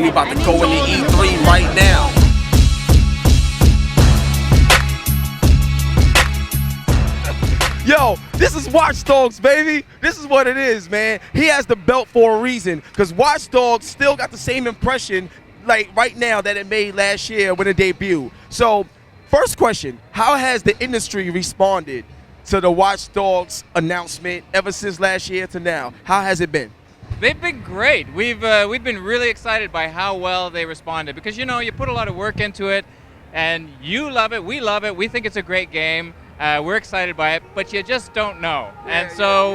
We about to go into E3 right now. Yo, this is Watch Dogs, baby. This is what it is, man. He has the belt for a reason, because Watch Dogs still got the same impression like right now that it made last year when it debuted. So, first question, how has the industry responded to the Watch Dogs announcement ever since last year to now? How has it been? They've been great. We've been really excited by how well they responded, because you put a lot of work into it, and you love it, we think it's a great game. We're excited by it, but you just don't know.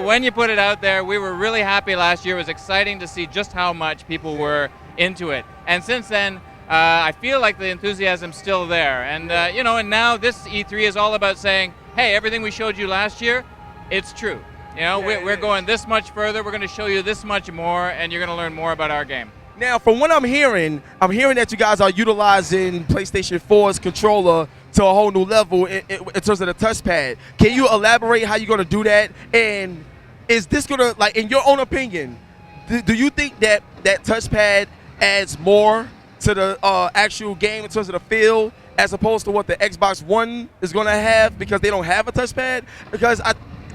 When you put it out there, we were really happy last year. It was exciting to see just how much people were into it. And since then, I feel like the enthusiasm's still there. And and now this E3 is all about saying, hey, everything we showed you last year, it's true. We're going this much further, we're going to show you this much more, and you're going to learn more about our game. Now, from what I'm hearing that you guys are utilizing PlayStation 4's controller to a whole new level in terms of the touchpad. Can you elaborate how you're going to do that? And is this going to, like, in your own opinion, do you think that that touchpad adds more to the actual game in terms of the feel as opposed to what the Xbox One is going to have because they don't have a touchpad? Because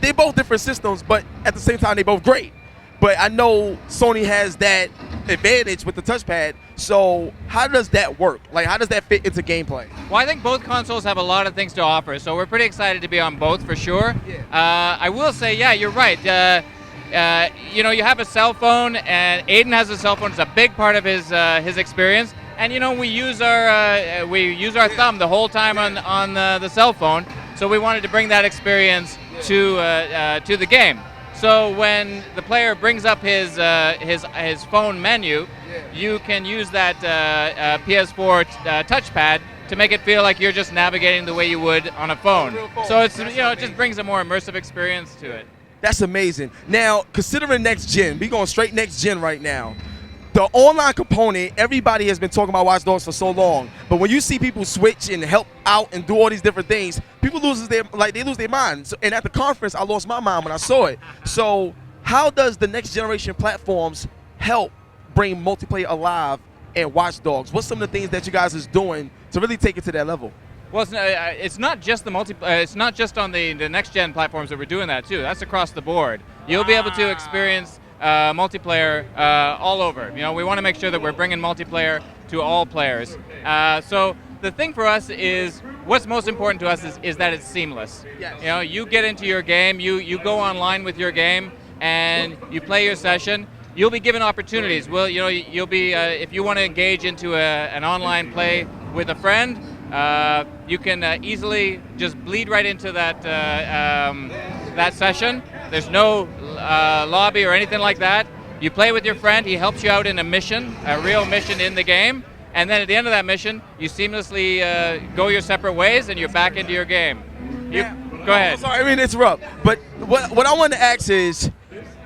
they're both different systems, but at the same time, they're both great. But I know Sony has that advantage with the touchpad, so how does that work? Like, how does that fit into gameplay? Well, I think both consoles have a lot of things to offer, so we're pretty excited to be on both for sure. Yeah. I will say, yeah, you're right. You have a cell phone, and Aiden has a cell phone. It's a big part of his experience. And we use our thumb the whole time on the cell phone, so we wanted to bring that experience to the game. So when the player brings up his phone menu, you can use that PS4 touchpad to make it feel like you're just navigating the way you would on a phone. So it's it just brings a more immersive experience to it. That's amazing. Now, considering next gen, we going straight next gen right now. The online component, everybody has been talking about Watch Dogs for so long, but when you see people switch and help out and do all these different things, people lose their mind. So, and at the conference, I lost my mind when I saw it. So, how does the next generation platforms help bring multiplayer alive in Watch Dogs? What's some of the things that you guys is doing to really take it to that level? Well, it's not just it's not just on the next gen platforms that we're doing that too. That's across the board. You'll be able to experience multiplayer all over. We want to make sure that we're bringing multiplayer to all players. So the thing for us is, what's most important to us is that it's seamless. Yes. You get into your game, you go online with your game, and you play your session. You'll be given opportunities. Well, you'll be if you want to engage into an online play with a friend, you can easily just bleed right into that session. There's no lobby or anything like that. You play with your friend, he helps you out in a mission, a real mission in the game, and then at the end of that mission, you seamlessly go your separate ways and you're back into your game. Go ahead. Sorry, I mean to interrupt, but what I wanted to ask is,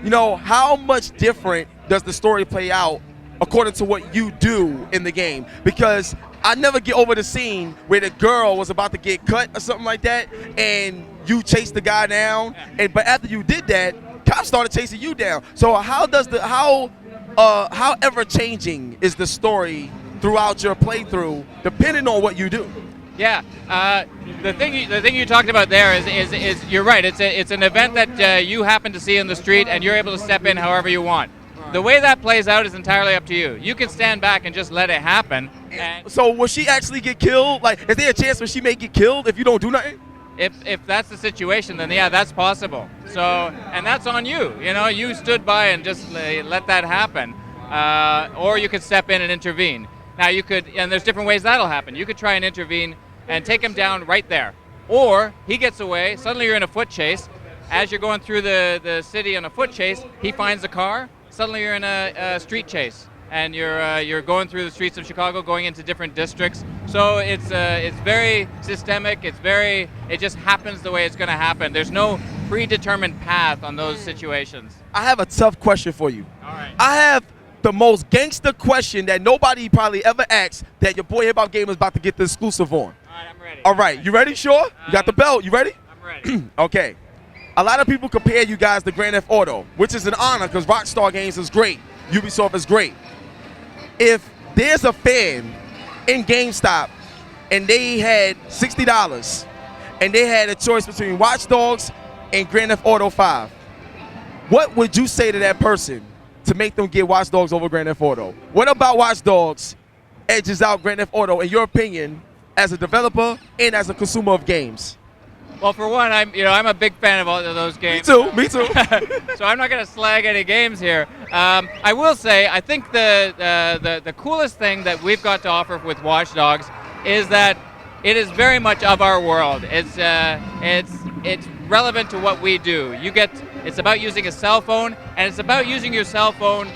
how much different does the story play out according to what you do in the game? Because I never get over the scene where the girl was about to get cut or something like that, and you chased the guy down, but after you did that, cops started chasing you down. So how ever changing is the story throughout your playthrough, depending on what you do? Yeah, the thing you talked about there is you're right. It's an event that you happen to see in the street, and you're able to step in however you want. The way that plays out is entirely up to you. You can stand back and just let it happen. So will she actually get killed? Like, is there a chance where she may get killed if you don't do nothing? If that's the situation, then yeah, that's possible. So, and that's on you. You stood by and just let that happen, or you could step in and intervene. Now you could, and there's different ways that'll happen. You could try and intervene and take him down right there, or he gets away. Suddenly you're in a foot chase. As you're going through the city in a foot chase, he finds a car. Suddenly you're in a street chase, and you're going through the streets of Chicago, going into different districts. So it's very systemic. It just happens the way it's going to happen. There's no predetermined path on those situations. I have a tough question for you. All right. I have the most gangster question that nobody probably ever asked, that your boy Hip Hop Gamer is about to get the exclusive on. All right, I'm ready. All right, you ready? Sure? You got the belt. You ready? I'm ready. Okay. A lot of people compare you guys to Grand Theft Auto, which is an honor because Rockstar Games is great. Ubisoft is great. If there's a fan in GameStop and they had $60 and they had a choice between Watch Dogs and Grand Theft Auto 5, what would you say to that person to make them get Watch Dogs over Grand Theft Auto? What about Watch Dogs edges out Grand Theft Auto in your opinion as a developer and as a consumer of games? Well, for one, I'm a big fan of all of those games. Me too. So I'm not going to slag any games here. I will say, I think the coolest thing that we've got to offer with Watch Dogs is that it is very much of our world. It's relevant to what we do. It's about using a cell phone, and it's about using your cell phone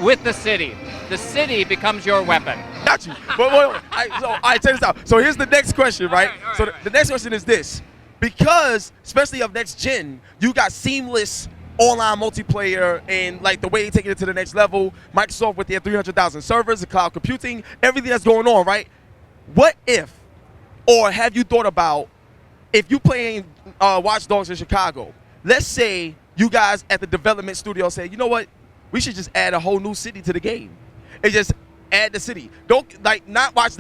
with the city. The city becomes your weapon. Got you. But all right, check this out. So here's the next question, right? So the next question is this. Because, especially of next gen, you got seamless online multiplayer and like the way they taking it to the next level. Microsoft with their 300,000 servers, the cloud computing, everything that's going on, right? What if, or have you thought about, if you playing Watch Dogs in Chicago, let's say you guys at the development studio say, you know what, we should just add a whole new city to the game. And just add the city. Don't like not watch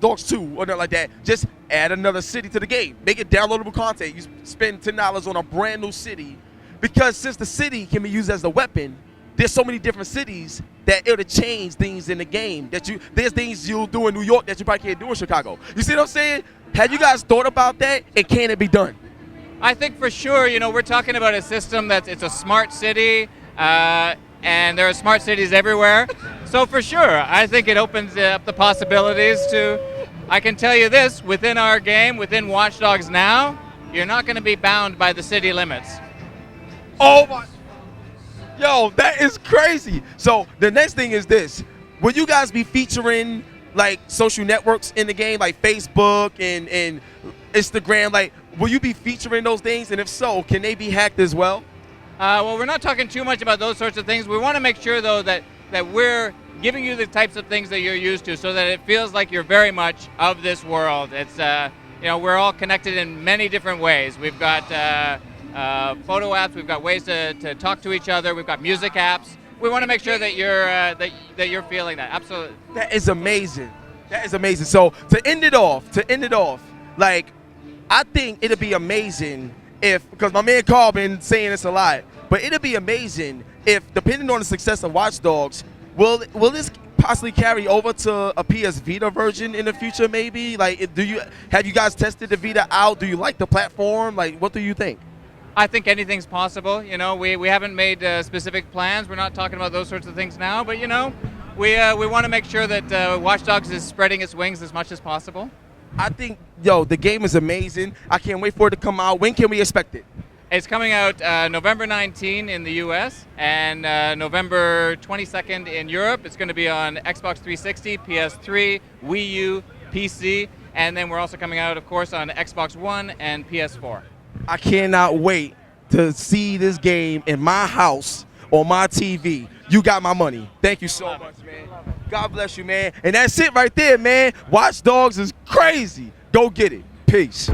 Dogs 2 or nothing like that. Just add another city to the game. Make it downloadable content. You spend $10 on a brand new city, because since the city can be used as a weapon, there's so many different cities that it'll change things in the game. There's things you'll do in New York that you probably can't do in Chicago. You see what I'm saying? Have you guys thought about that? And can it be done? I think for sure. We're talking about a system it's a smart city. And there are smart cities everywhere. So for sure, I think it opens up the possibilities to, I can tell you this, within our game, within Watch Dogs now, you're not going to be bound by the city limits. Oh my, yo, that is crazy. So the next thing is this. Will you guys be featuring like social networks in the game, like Facebook and Instagram? Like, will you be featuring those things? And if so, can they be hacked as well? Well, we're not talking too much about those sorts of things. We want to make sure, though, that we're giving you the types of things that you're used to, so that it feels like you're very much of this world. It's, we're all connected in many different ways. We've got photo apps. We've got ways to talk to each other. We've got music apps. We want to make sure that you're that you're feeling that. Absolutely. That is amazing. That is amazing. So to end it off, like, I think it'd be amazing if, because my man Carl been saying this a lot, but it'd be amazing if, depending on the success of Watch Dogs, will this possibly carry over to a PS Vita version in the future? Maybe, like, have you guys tested the Vita out? Do you like the platform? Like, what do you think? I think anything's possible. We haven't made specific plans. We're not talking about those sorts of things now, but we want to make sure that Watch Dogs is spreading its wings as much as possible. I think, the game is amazing. I can't wait for it to come out. When can we expect it? It's coming out November 19 in the US and November 22nd in Europe. It's going to be on Xbox 360, PS3, Wii U, PC, and then we're also coming out, of course, on Xbox One and PS4. I cannot wait to see this game in my house on my TV. You got my money. Thank you so much, man. God bless you, man. And that's it right there, man. Watch Dogs is crazy. Go get it. Peace.